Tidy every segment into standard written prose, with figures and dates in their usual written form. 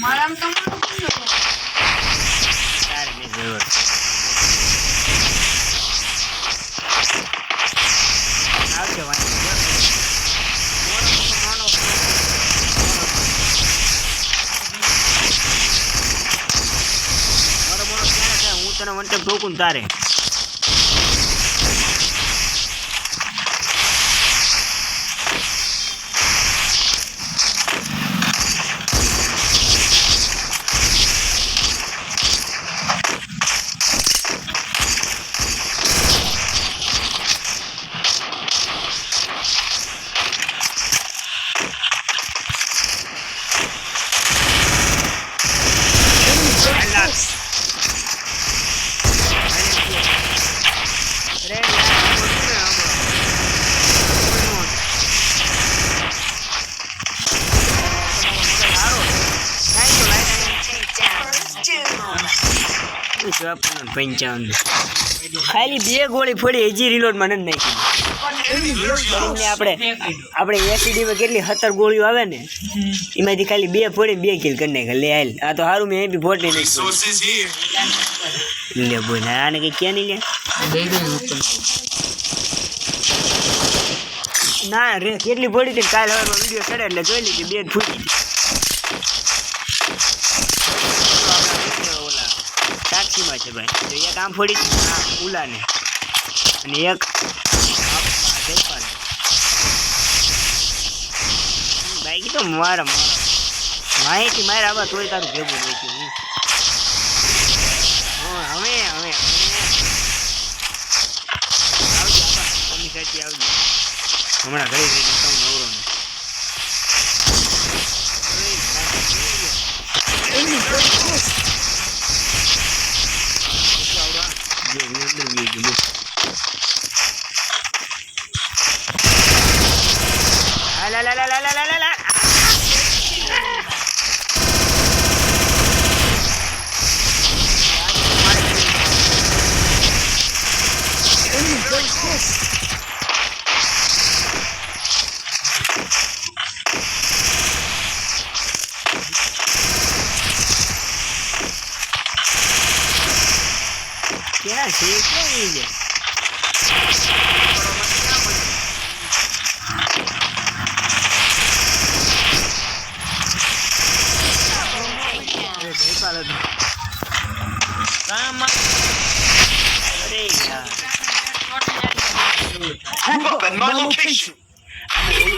મારામ તમારું તારે નહીં જરૂર આવશે વાંચી હું તને વંટક ઠોકું તારે ખાલી 2 ગોળી ફોડી હજી રિલોડમાં નથી નાખી આપણે એસીડીમાં કેટલી 17 ગોળીઓ આવે ને એમાંથી ખાલી 2 ફોડી 2 કિલ કરી નાખે લે હાલ આ તો સારું મેં બી ફોડી નાખી લે બોય ના આને કઈ ક્યાં નહીં લે ના રે કેટલી ફોડી હતી કાલ હવારમાં વિડીયો ચડે એટલે જોઈ લીધી 2 ફૂટી સાક્ષીમાં છે ભાઈ તો એક આમ ફોડી ઉલાને અને એક બાઈક તો મારા માહિતી મારા આવા તોય તારું ભેગું નહીં થયું હવે આવજો મમ્મી સાથે આવજો હમણાં ઘરે જઈને કહું નવરો ક્યાં છે ક્યાં નહીં લે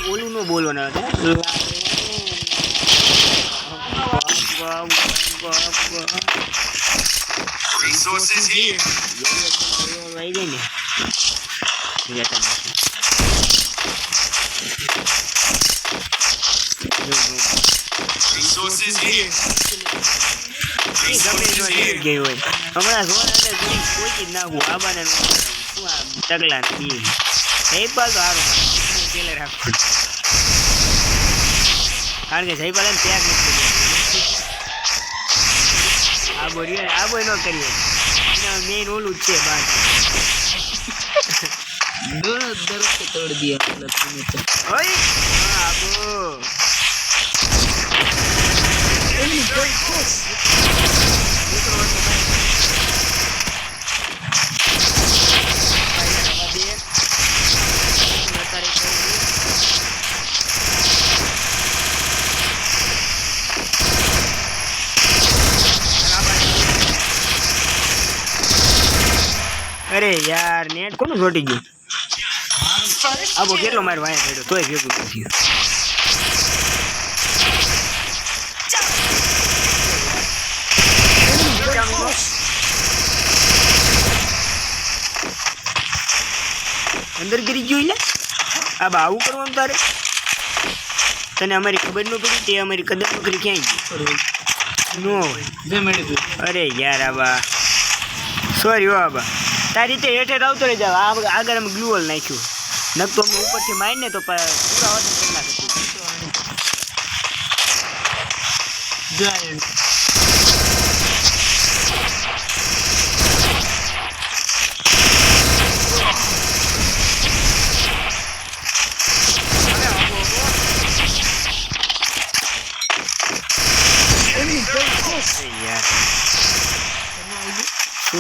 ઓલું નો બોલો ને Resources here. Resources here. હમણાં કોઈ ચીજ નાખવું આબાને તગલા નથી જયપાલ તો સારું પેલે રાખવું કારણ કે જયપાલ એમ ત્યાગ નથી આબો ન કરીએ મેઇન ઓલું જ છે બાદ દરદ તોડ દિયા ઓય આબો અરે યાર નેટ કોનું છોટી ગયું આબો કેટલો માર વાયા પડ્યો તોય ભેગું નથી અંદર ગરી ગયું લે આ બા આવું કરવાનું તારે તને અમારી ખબર ન પડી તે અમારી કદર ન કરી ક્યાંય નો અરે યાર આબા સોરી હો આબા તારી રીતે હેઠે આવતો રહી જાવ આગળ અમે ગ્લુઅલ નાખ્યું નકતો અમે ઉપરથી મારીને તો પૂરા વતન કરી નાખે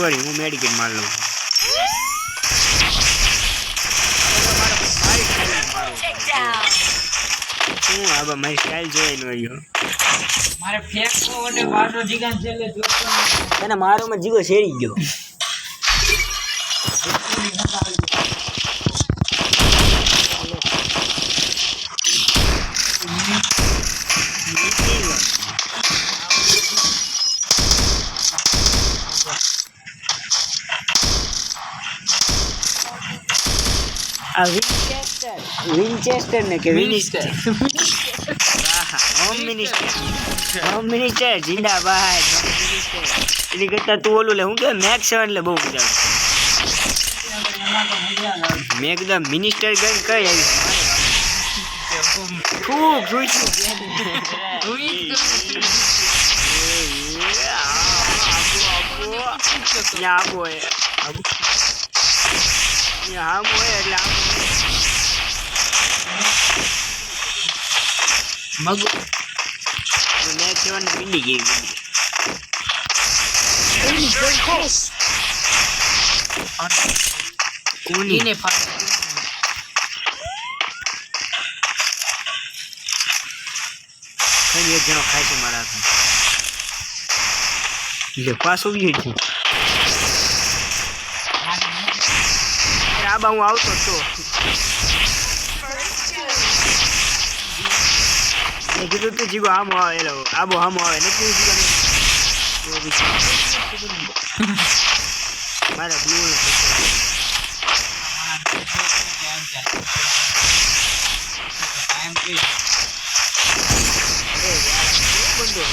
સોરી હું મેડિકેટ માર લઉં હું આબા મારી સ્ટાઇલ જોઈ નો રહ્યો મારે ફેંકવો વડે બાડો જીગાન છેલ્લે જોતો તને મારો માં જીગો શેરી ગયો આ વિન્ચેસ્ટર ને કે વિનિસ્ટર હોમ મિનિસ્ટર જિંદાબાદ એની કરતા તું ઓલું લે હું કે મેક્સ 7 લે બહુ મજા આવે મેં એકદમ મિનિસ્ટર ગન કઈ આવી ખૂબ જોઈશું આબો આમ હોય એટલે મગ મેં કેવાનું પિંડી ગઈ કોની એક જણો ખાય છે મારા હાથમાં પાછો ગયો છું આબા હું આવતો તો મેં કીધું તું જીગો આમો આવે એલો આબો આમો આવે નથી મારા બ્લુ બંધો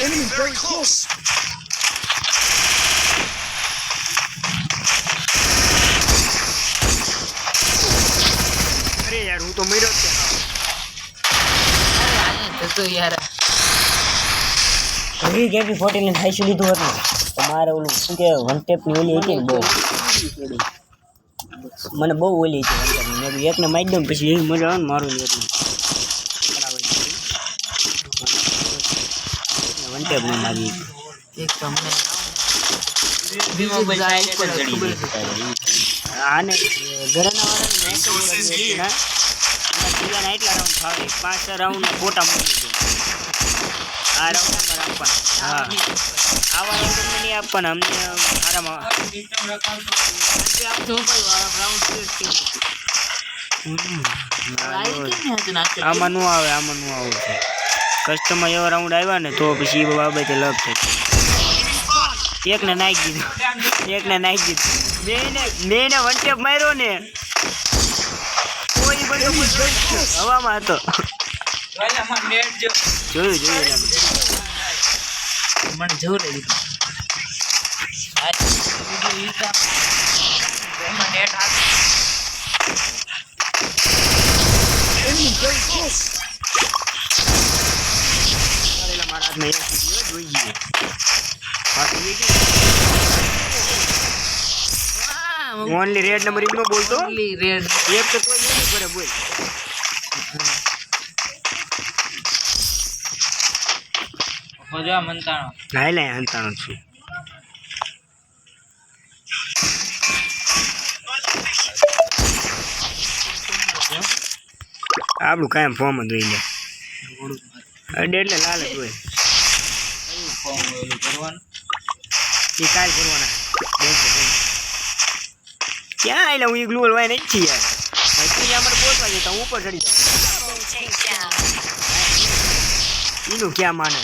Enemy very close. અરે યાર હું તો મર્યો જ તો યાર હજી કેપી 14 ને ખાઈ લીધું હતું તો મારે ઓલું શું કે વન ટેપ ની ઓલી હતી ને બહુ મને બહુ ઓલી છે વન ટેપ ની મેં એકને મારી દઉં પછી એવી મજા આવે ને મારું એટલે વન ટેપ માં મારી એક તમને આને ઘરના વાળા ને એટલા રાઉન્ડ ફાવે 5 રાઉન્ડ ફોટા મૂકી દે આ રાઉન્ડ નંબર આપવાના હા આવા રાઉન્ડ નહીં આપવાના અમને આરામાં આમાં નું આવે છે કસ્ટમર એવા રાઉન્ડ આવ્યા ને તો પછી એ બાબતે લગ થાય એકને નાખી દીધું મેં વન ટેપ માર્યો ને કોઈ બધો હવામાં હતો જોયું મને જોર લીધું મારા હાથમાં એક જોઈએ ઓનલી રેડ નંબર નો બોલતો રેડ એક તો કોઈ નહીં કરે બોલ મજા મનતાણો લાય લાય હંતાણો છું આપણું કાયમ ફોર્મ જ હોય લે અડે એટલે લાલ જ હોય એ કાલ કરવાના ક્યાં આવેલા હું ગ્લુઅલ વાય નથી છીએ યાર ભાઈ અમારે પહોંચવા જતા હું ઉપર ચડી જાઉં એનું ક્યાં માને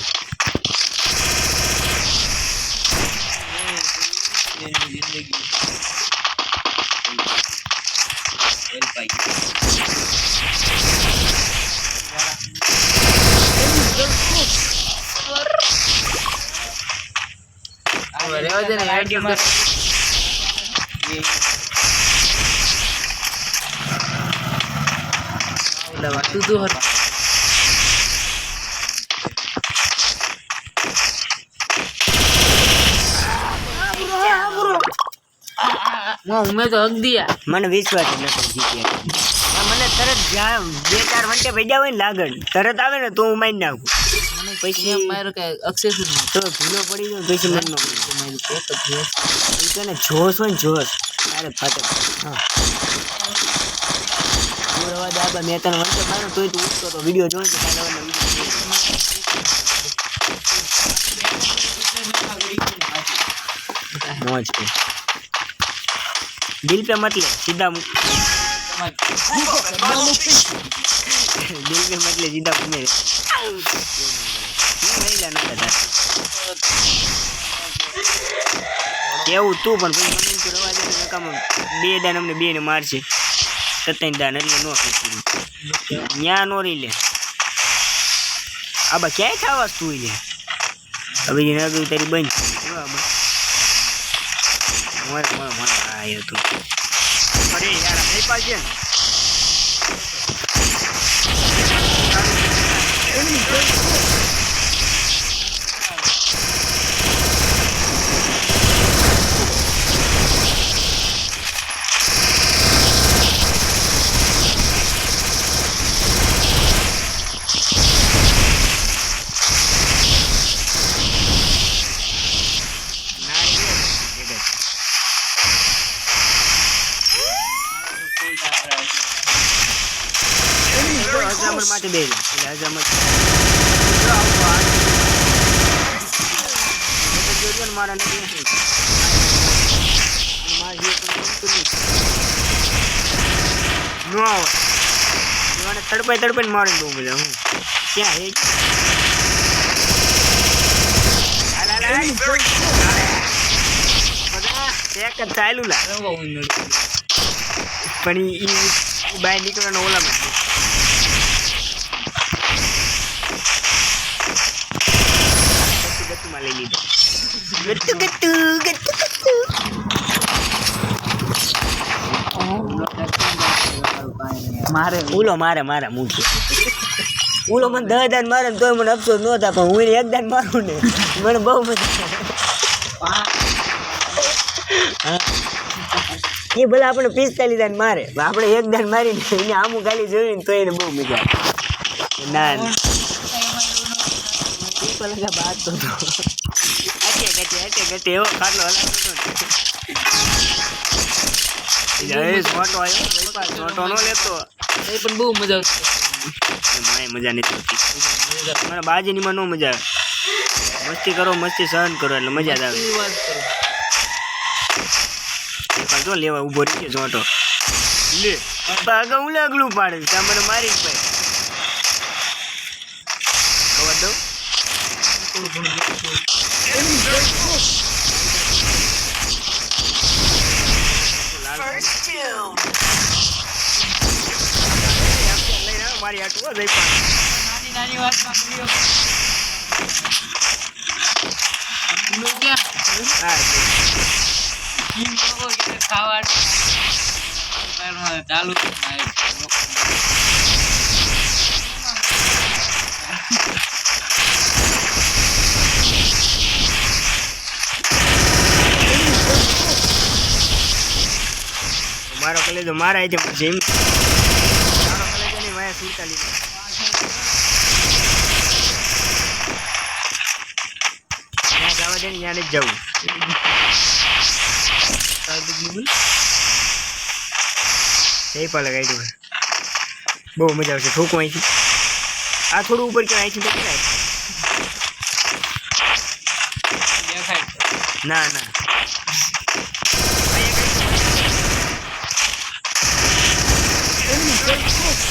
દવા તું તો હર તો હક દિયા મને વિશ્વાસ જ નતો જીત્યા મને તરત જ્યાં 2-4 વંટે ભેજા હોય ને લાગણ તરત આવે ને તો હું મારી નાખું મને પછી મારો કે અક્ષેસ જ નહીં તો ભૂલો પડી ગયો પછી મન નો મારી પેટ જ જોશ એ કે ને જોશ હોય ને જોશ અરે ફાટે હા પૂરવા દે આબા મેં તને વંટે મારો તોય તું ઉઠતો તો વિડિયો જોઈ તો કાલે મોજ पे दिल पे मत ले सीधा दिल पे मत ले सीधा मेरे नहीं लेना था કેવું તું પણ ભાઈ મમ્મી તો રવા દે નકામ બે દાન અમને બે ને મારશે 7 દાન એટલે નો ખીચડી ન્યા નો રી લે આબા ક્યાંય ખાવા તું લે હવે એના તો તારી બંધ આબા મોય આયો તું અરે યાર ભાઈ પાજે Enemy very close. હજામર માટે બે એટલે હજામર મારા નથી નો આવે તડપાઈ મારે બહુ મજા હું ક્યાં હે એક જ ચાલ્યું લા પણ એ બહાર નીકળવાનો ઓલામાં લઈ લીધો મારે ઉલો મારા મૂકી ઉલો મને 10 દાન મારે ને તોય મને અફસોસ ન થાય પણ હું એને 1 દાન મારું ને મને બહુ મજા એ ભલે આપણે 45 દાન મારે આપણે 1 દાન મારીને એને આમું ગાલી જોઈને તો એને બહુ મજા ના લગા બાત તો ગટે એવો ખાટલો હલાવતો મોટો આવ્યો મોટો નો લેતો એ પણ બહુ મજા આવતી મને મજા નથી આવતી મને બાજીનીમાં નો મજા આવે મસ્તી કરો મસ્તી સહન કરો એટલે મજા જ આવે જો લેવા ઉભો રહી ગયો મોટો લે આગળ હું લાગલું પાડે ત્યાં મને મારી પાય ખબર દઉં Enemy very close. First kill. મારી આટું જઈ નાની વાતમાં વિડિયો હા ટીમ લોકો કે ખાવા ચાલુ મારો કલેજો મારા છે પછી એમ મારો કલેજો ની વાયા 47 ત્યાં જવા દે ને ત્યાં જ જવું એ પણ લગાવી દઉં બહુ મજા આવશે ઠોકું અહીંથી આ થોડું ઉપર કે અહીંથી દેખાય ના Enemy very close.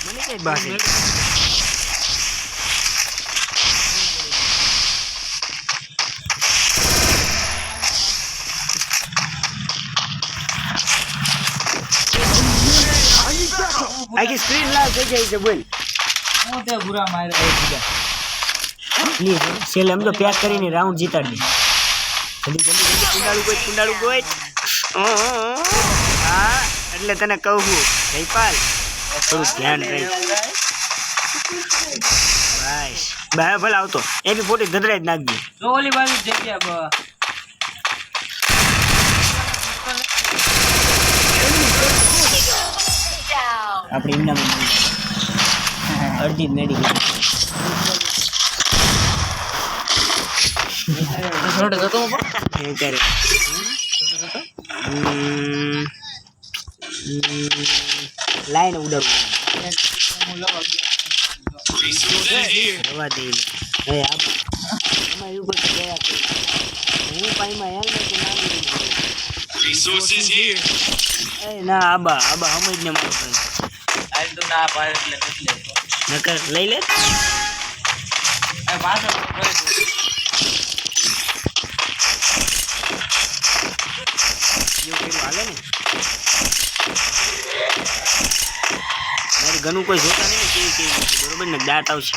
મને કઈ બાકી આખી સ્ક્રીન લાવ થઈ જાય છે બોલ હું તે ભૂરા માર્યા બીજા છેલ્લે એમ તો પેક કરીને રાઉન્ડ જીતાડી જલ્દી જલ્દી જલ્દી કુંડાળું ગોઈ હા એટલે તને કહું છું જયપાલ થોડું ધ્યાન રહી બસ બહાર ભલે આવતો એ બી ફોટી ધધરાઈ જ નાખજે જો ઓલી બાજુ જગ્યા આપણે એમના અડધી જ મેડી છોડે જતો હું ત્યારે લાઈને ઉડાડવું રવા દે હવે આમાં એવું બધું ગયા હું પાણીમાં હેલ્મેટ ના ના આબા સમજ ને મારો ભાઈ આજ તો ના પાડે એટલે નથી લેતો નકર લઈ લે એ પાછો કરી દો એવું પેલું હાલે ને મારી ઘણું કોઈ જોતા નહીં ને કેવી બરોબર ને દાંત આવશે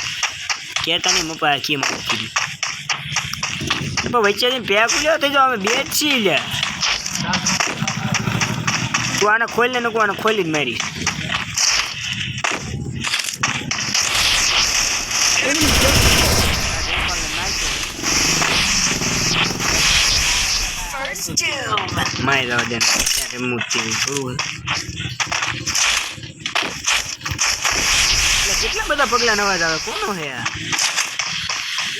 કહેતા નહીં મપા કેમ આવું કીધું પણ વચ્ચે પેક લ્યો થઈ જાઓ અમે બે જ છીએ લ્યા તું આને ખોલી લે નકું આને ખોલી જ મારી મારી જવા દે ત્યારે મૂર્તિ થોડું કેટલા બધા પગલા નવા જ આવે કોનો હે આ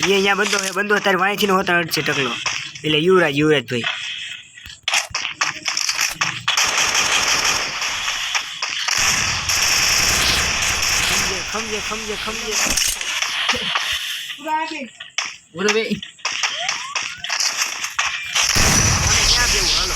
એ અહીંયા બંધો તારી વાંચીને હોતા અડશે ટકલો એટલે યુવરાજભાઈ ખમજે બોલો બે ક્યાં દેવું હાલો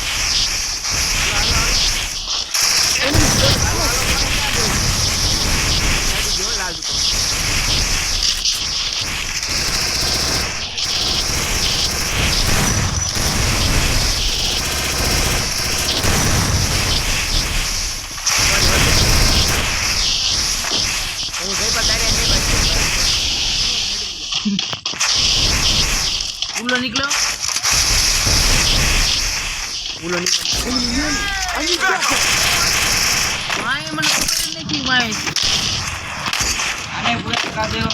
ઉલો નીકળો માય મને ખબર નથી માય આને પૂરા કા દેવો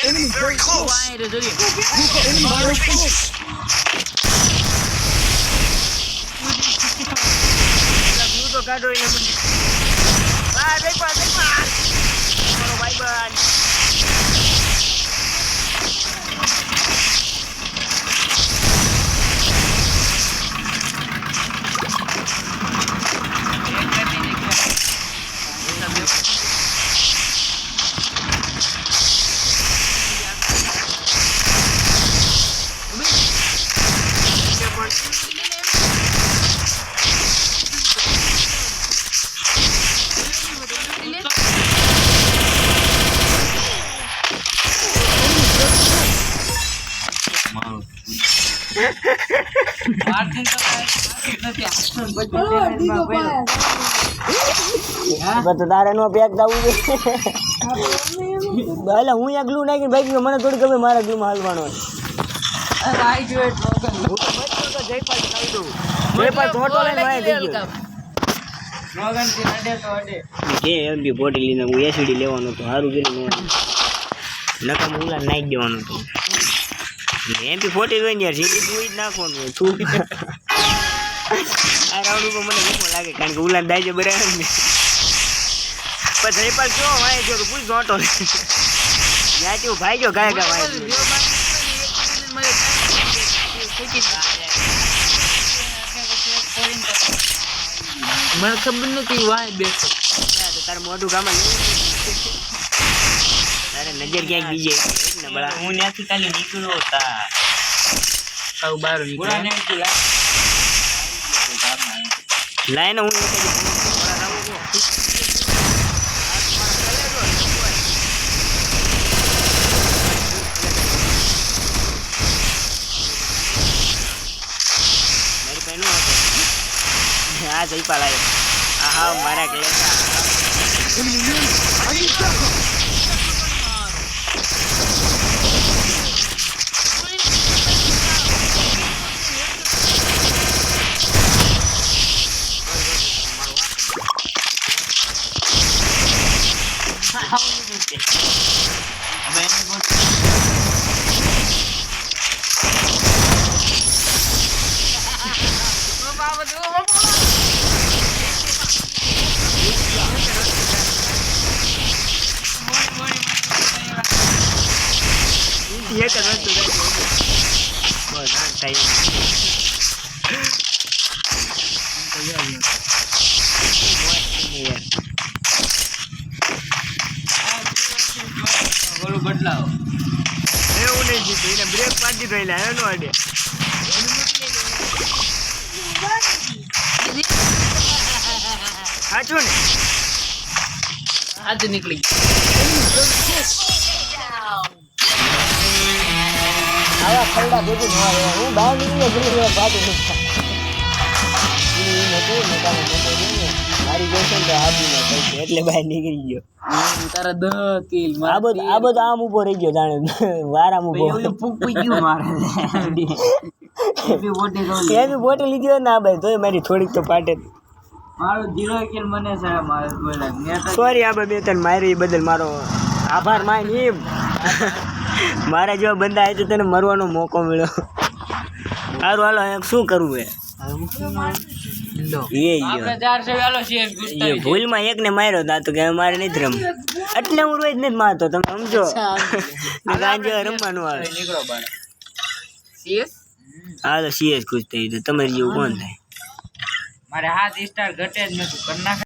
Enemy very close. વાય રે જોઈ Enemy very close. વ્યૂ તો કાઢો એ મને આ દેખ મારો ભાઈબંધ માર્ટિન તો નથી બધું તારે નો પેક થવું છે એટલે હું એક ગ્લુ નાખીને ભાઈ મને થોડી ખબર મારા ગ્લુમાં હાલવાનો આઈ ગયો એટલો જયપાલ ફોટો લઈને વાય થઈ ગયો રોગન થી અડે તો અડે કે એમ બી બોટી લઈને હું એસિડી લેવાનો તો સારું ગયેલું નકમ ઉલા નાખી દેવાનું હતું એમ બી ફોટી જોઈને યાર સીધી તું જ નાખવાનું હોય તું આ રાઉન્ડ ઉપર મને ભૂખો લાગે કારણ કે ઉલા દાઈજો બરાબર ને પણ જયપાલ જો વાય જો પૂછ જોટો યાર તું ભાઈ જો ગાય વાય મને ખબર નથી વાય બેસો તારે મોઢું ગામાં તારે નજર ક્યાંક બીજે ને બળા હું ત્યાંથી ખાલી નીકળ્યો હતા સાવ બહાર પૂરા નીકળ્યા ને લાઈને હું હા જયપાલ આવ્યો હા મારા ક્લેશા Enemy near. I need backup. થાય ઓલું બદલાવો એવું નહીં જીતું એને બ્રેક પાડી દીધો એટલે એનો આડે સાચું ને હાથ નીકળી આવા ખરડા ભેગું ન આવે હું બહાર નીકળ્યો ભલે પાછું મારી જોશે ને તો હાથીમાં પૈસે એટલે બહાર નીકળી ગયો તારા 10 કિલ આ બધું આમ ઉભો રહી ગયો જાણે વારામ ઉભો પૂકી ગયું મારે એવી મોટી ગોળી એની બોટલ લીધી હોય ને આ ભાઈ તોય મારી થોડીક તો પાટે મારું 0 કિલ મને છે મારે બોલા મેં સોરી આ બે તને મારી એ બદલ મારો આભાર માન એમ મારા જેવા બંદા આવે તો તને મરવાનો મોકો મળ્યો સારું હાલો એમ શું કરવું એ આપણે 400 વાળો CS એ ગુસ્તા ભૂલમાં એકને માર્યો તા તો કે મારે નથી રમ એટલે હું રોજ નથી મારતો તમે સમજો ગાંજે રમવાનું આવે નીકળો બાર સીએસ હા તો CS ખુશ થઈ તમારે જેવું કોણ થાય મારે 7 સ્ટાર ઘટે જ નથી કરી નાખે